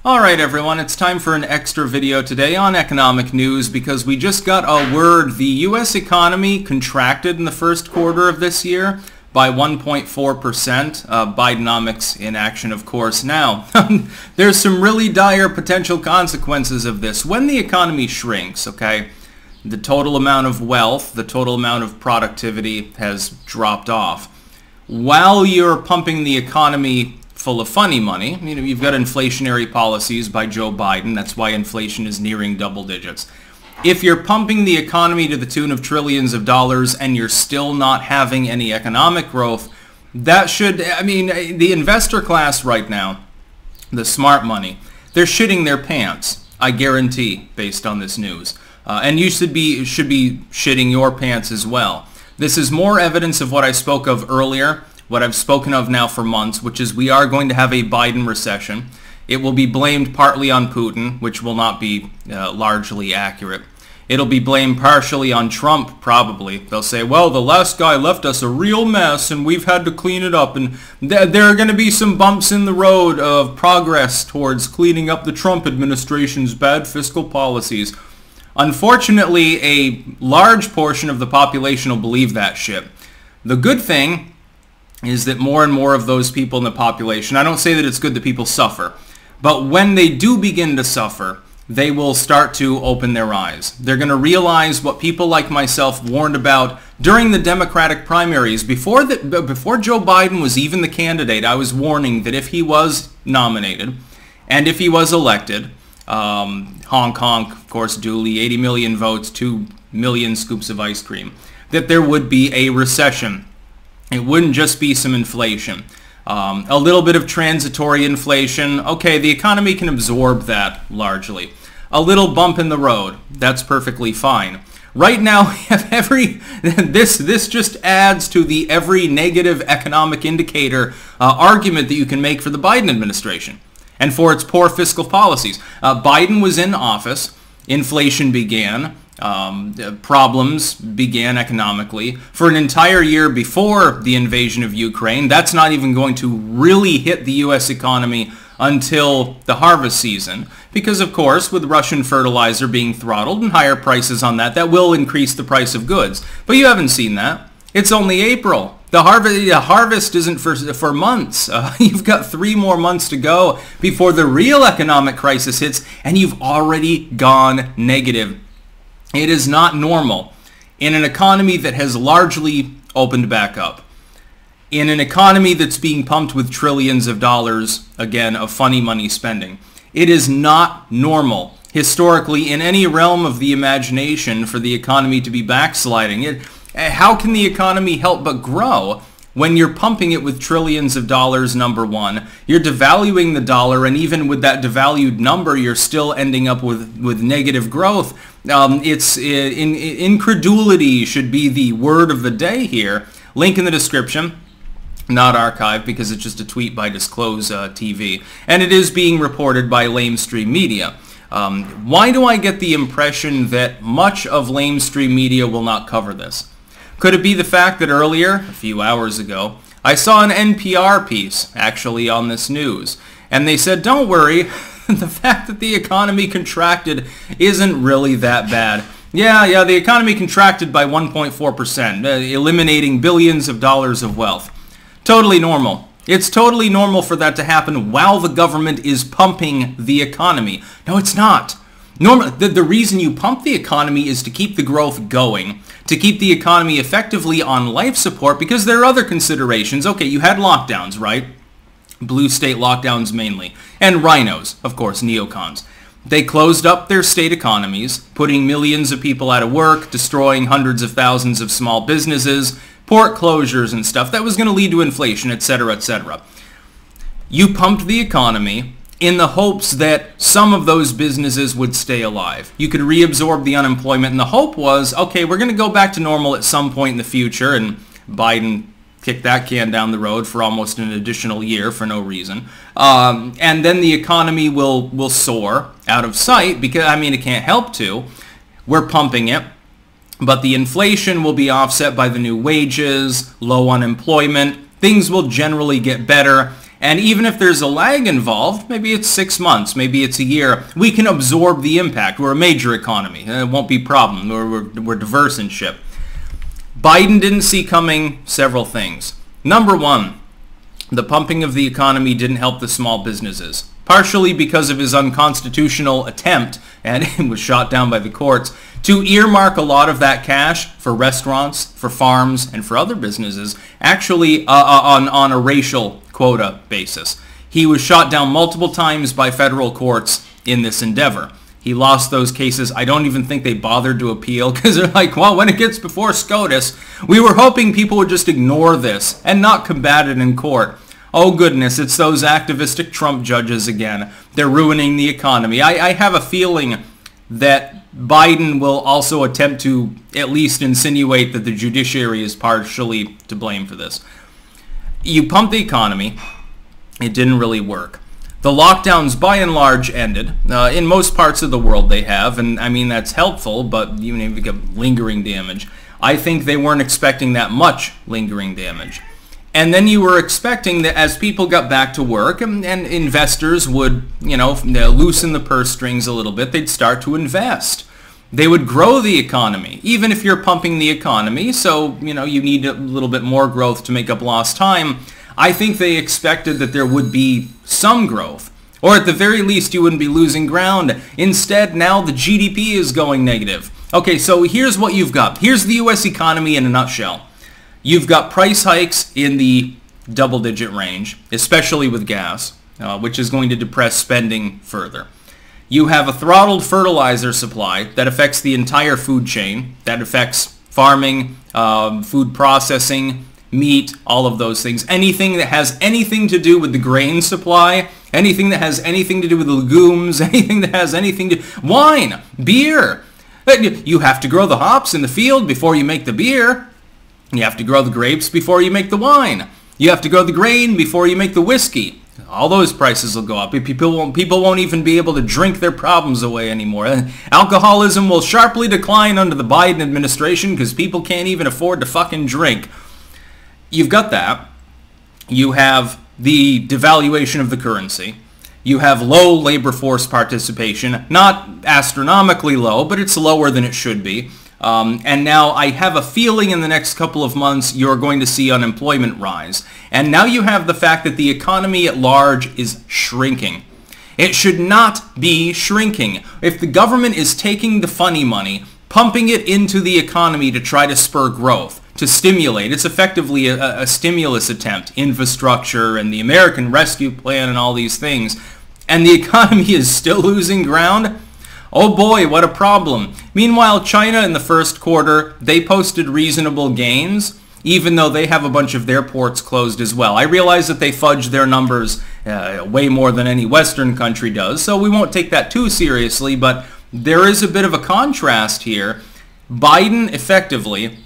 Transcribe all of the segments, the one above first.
Alright everyone, it's time for an extra video today on economic news because we just got a word. The US economy contracted in the first quarter of this year by 1.4%. Bidenomics in action, of course. Now, there's some really dire potential consequences of this. When the economy shrinks, okay, the total amount of wealth, the total amount of productivity has dropped off. While you're pumping the economy full of funny money, you've got inflationary policies by Joe Biden. That's why inflation is nearing double digits. If you're pumping the economy to the tune of trillions of dollars and you're still not having any economic growth, that should, the investor class right now, the smart money, they're shitting their pants, I guarantee, based on this news. And you should be shitting your pants as well. This is more evidence of what I spoke of earlier, what I've spoken of now for months, which is we are going to have a Biden recession. It will be blamed partly on Putin, which will not be largely accurate. It'll be blamed partially on Trump, probably. They'll say, well, the last guy left us a real mess and we've had to clean it up. And there are going to be some bumps in the road of progress towards cleaning up the Trump administration's bad fiscal policies. Unfortunately, a large portion of the population will believe that shit. The good thing is that more and more of those people in the population, I don't say that it's good that people suffer, but when they do begin to suffer, they will start to open their eyes. They're going to realize what people like myself warned about during the Democratic primaries. Before Joe Biden was even the candidate, I was warning that if he was nominated and if he was elected, honk honk, of course, duly, 80 million votes, 2 million scoops of ice cream, that there would be a recession. It wouldn't just be some inflation. A little bit of transitory inflation. Okay, the economy can absorb that largely. A little bump in the road. That's perfectly fine. Right now, we have this just adds to the every negative economic indicator argument that you can make for the Biden administration and for its poor fiscal policies. Biden was in office. Inflation began. Problems began economically for an entire year before the invasion of Ukraine. That's not even going to really hit the U.S. economy until the harvest season because, of course, with Russian fertilizer being throttled and higher prices on that, that will increase the price of goods. But you haven't seen that. It's only April. The harvest isn't for months. You've got 3 more months to go before the real economic crisis hits, and you've already gone negative. It is not normal in an economy that has largely opened back up, in an economy that's being pumped with trillions of dollars, again, of funny money spending. It is not normal, historically, in any realm of the imagination for the economy to be backsliding. How can the economy help but grow when you're pumping it with trillions of dollars, number one? You're devaluing the dollar, and even with that devalued number, you're still ending up with negative growth. Incredulity should be the word of the day here. Link in the description. Not archived because it's just a tweet by Disclose TV. And it is being reported by lamestream media. Why do I get the impression that much of lamestream media will not cover this? Could it be the fact that earlier, a few hours ago, I saw an NPR piece actually on this news, and they said, don't worry, the fact that the economy contracted isn't really that bad. Yeah, the economy contracted by 1.4%, eliminating billions of dollars of wealth. Totally normal. It's totally normal for that to happen while the government is pumping the economy. No, it's not. The reason you pump the economy is to keep the growth going, to keep the economy effectively on life support, because there are other considerations. Okay, you had lockdowns, right? Blue state lockdowns mainly. And rhinos, of course, neocons. They closed up their state economies, putting millions of people out of work, destroying hundreds of thousands of small businesses, port closures and stuff. That was going to lead to inflation, etc., etc. You pumped the economy in the hopes that some of those businesses would stay alive. You could reabsorb the unemployment, and the hope was, okay, we're going to go back to normal at some point in the future, and Biden kicked that can down the road for almost an additional year for no reason. And then the economy will soar out of sight because, it can't help to. We're pumping it. But the inflation will be offset by the new wages, low unemployment. Things will generally get better. And even if there's a lag involved, maybe it's 6 months, maybe it's a year, we can absorb the impact. We're a major economy. It won't be a problem. We're diverse in ship. Biden didn't see coming several things. Number one, the pumping of the economy didn't help the small businesses, partially because of his unconstitutional attempt, and it was shot down by the courts, to earmark a lot of that cash for restaurants, for farms, and for other businesses, actually on a racial quota basis. He was shot down multiple times by federal courts in this endeavor. He lost those cases. I don't even think they bothered to appeal because they're like, well, when it gets before SCOTUS, we were hoping people would just ignore this and not combat it in court. Oh goodness, it's those activistic Trump judges again. They're ruining the economy. I have a feeling that Biden will also attempt to at least insinuate that the judiciary is partially to blame for this. You pump the economy. It didn't really work. The lockdowns by and large ended. In most parts of the world they have, and I mean that's helpful, but even if you get lingering damage, I think they weren't expecting that much lingering damage. And then you were expecting that as people got back to work and investors would, loosen the purse strings a little bit, they'd start to invest. They would grow the economy, even if you're pumping the economy, so, you need a little bit more growth to make up lost time. I think they expected that there would be some growth, or at the very least you wouldn't be losing ground. Instead, now the GDP is going negative. Okay, so here's what you've got. Here's the U.S. economy in a nutshell. You've got price hikes in the double-digit range, especially with gas, which is going to depress spending further. You have a throttled fertilizer supply that affects the entire food chain, that affects farming, food processing, meat, all of those things. Anything that has anything to do with the grain supply, anything that has anything to do with the legumes, anything that has anything to... Wine, beer. You have to grow the hops in the field before you make the beer. You have to grow the grapes before you make the wine. You have to grow the grain before you make the whiskey. All those prices will go up. People won't even be able to drink their problems away anymore. Alcoholism will sharply decline under the Biden administration because people can't even afford to fucking drink. You've got that. You have the devaluation of the currency. You have low labor force participation. Not astronomically low, but it's lower than it should be. And now I have a feeling in the next couple of months you're going to see unemployment rise. And now you have the fact that the economy at large is shrinking. It should not be shrinking. If the government is taking the funny money, pumping it into the economy to try to spur growth, to stimulate, it's effectively a stimulus attempt, infrastructure and the American Rescue Plan and all these things, and the economy is still losing ground, oh boy, what a problem. Meanwhile, China in the first quarter, they posted reasonable gains, even though they have a bunch of their ports closed as well. I realize that they fudge their numbers way more than any Western country does, so we won't take that too seriously, but there is a bit of a contrast here. Biden effectively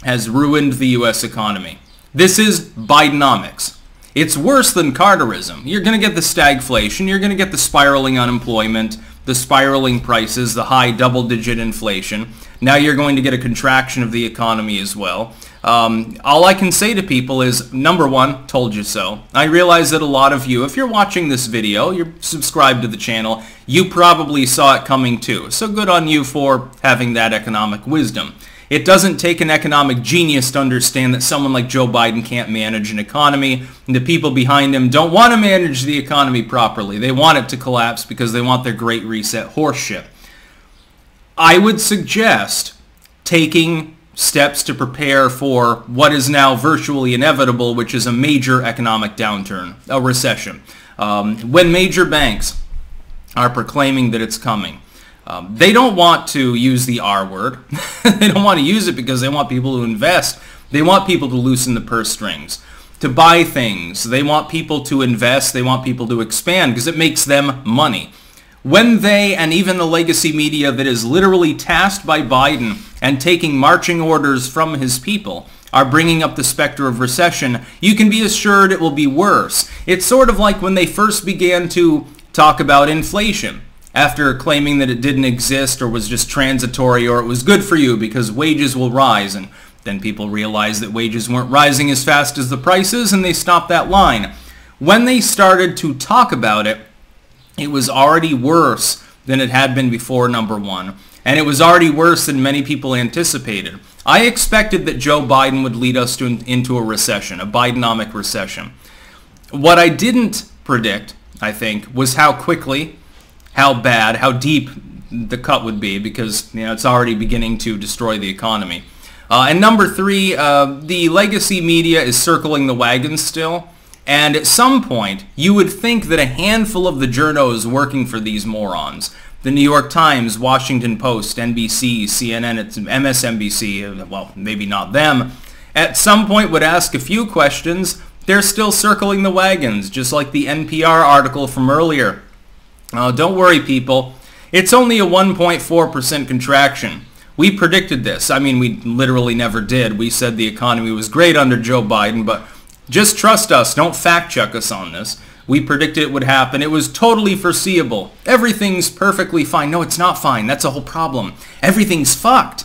has ruined the U.S. economy. This is Bidenomics. It's worse than Carterism. You're going to get the stagflation, you're going to get the spiraling unemployment, the spiraling prices, the high double-digit inflation. Now you're going to get a contraction of the economy as well. All I can say to people is, number one, told you so. I realize that a lot of you, if you're watching this video, you're subscribed to the channel, you probably saw it coming too. So good on you for having that economic wisdom. It doesn't take an economic genius to understand that someone like Joe Biden can't manage an economy, and the people behind him don't want to manage the economy properly. They want it to collapse because they want their Great Reset horseshit. I would suggest taking steps to prepare for what is now virtually inevitable, which is a major economic downturn, a recession. When major banks are proclaiming that it's coming, they don't want to use the R word. They don't want to use it because they want people to invest. They want people to loosen the purse strings, to buy things. They want people to invest. They want people to expand because it makes them money. When they, and even the legacy media that is literally tasked by Biden and taking marching orders from his people, are bringing up the specter of recession, you can be assured it will be worse. It's sort of like when they first began to talk about inflation, after claiming that it didn't exist or was just transitory or it was good for you because wages will rise, and then people realized that wages weren't rising as fast as the prices and they stopped that line. when they started to talk about it, it was already worse than it had been before, number one. And it was already worse than many people anticipated. I expected that Joe Biden would lead us into a recession, a Bidenomic recession. What I didn't predict, I think, was how quickly, how bad, how deep the cut would be, because it's already beginning to destroy the economy. And number three, the legacy media is circling the wagons still. And at some point, you would think that a handful of the journos working for these morons, the New York Times, Washington Post, NBC, CNN, MSNBC, well, maybe not them, at some point would ask a few questions. They're still circling the wagons, just like the NPR article from earlier. Don't worry, people. It's only a 1.4% contraction. We predicted this. I mean, we literally never did. We said the economy was great under Joe Biden, but just trust us. Don't fact-check us on this. We predicted it would happen. It was totally foreseeable. Everything's perfectly fine. No, it's not fine. That's a whole problem. Everything's fucked.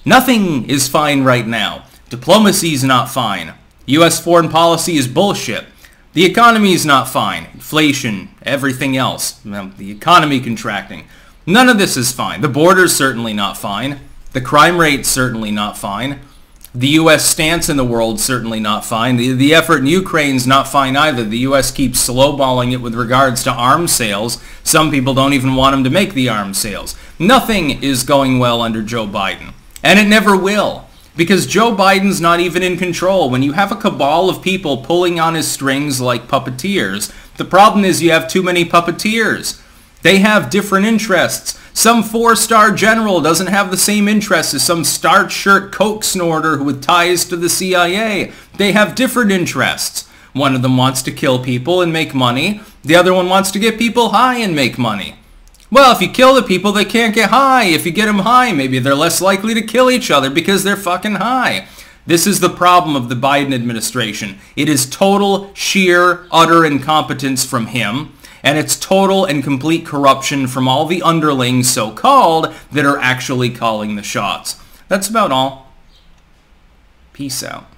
Nothing is fine right now. Diplomacy's not fine. U.S. foreign policy is bullshit. The economy is not fine. Inflation, everything else. The economy contracting. None of this is fine. The border's certainly not fine. The crime rate's certainly not fine. The U.S. stance in the world certainly not fine. The effort in Ukraine's not fine either. The U.S. keeps slowballing it with regards to arms sales. Some people don't even want them to make the arms sales. Nothing is going well under Joe Biden. And it never will. Because Joe Biden's not even in control. When you have a cabal of people pulling on his strings like puppeteers, the problem is you have too many puppeteers. They have different interests. Some four-star general doesn't have the same interests as some starched shirt coke snorter with ties to the CIA. They have different interests. One of them wants to kill people and make money. The other one wants to get people high and make money. Well, if you kill the people, they can't get high. If you get them high, maybe they're less likely to kill each other because they're fucking high. This is the problem of the Biden administration. It is total, sheer, utter incompetence from him. And it's total and complete corruption from all the underlings, so-called, that are actually calling the shots. That's about all. Peace out.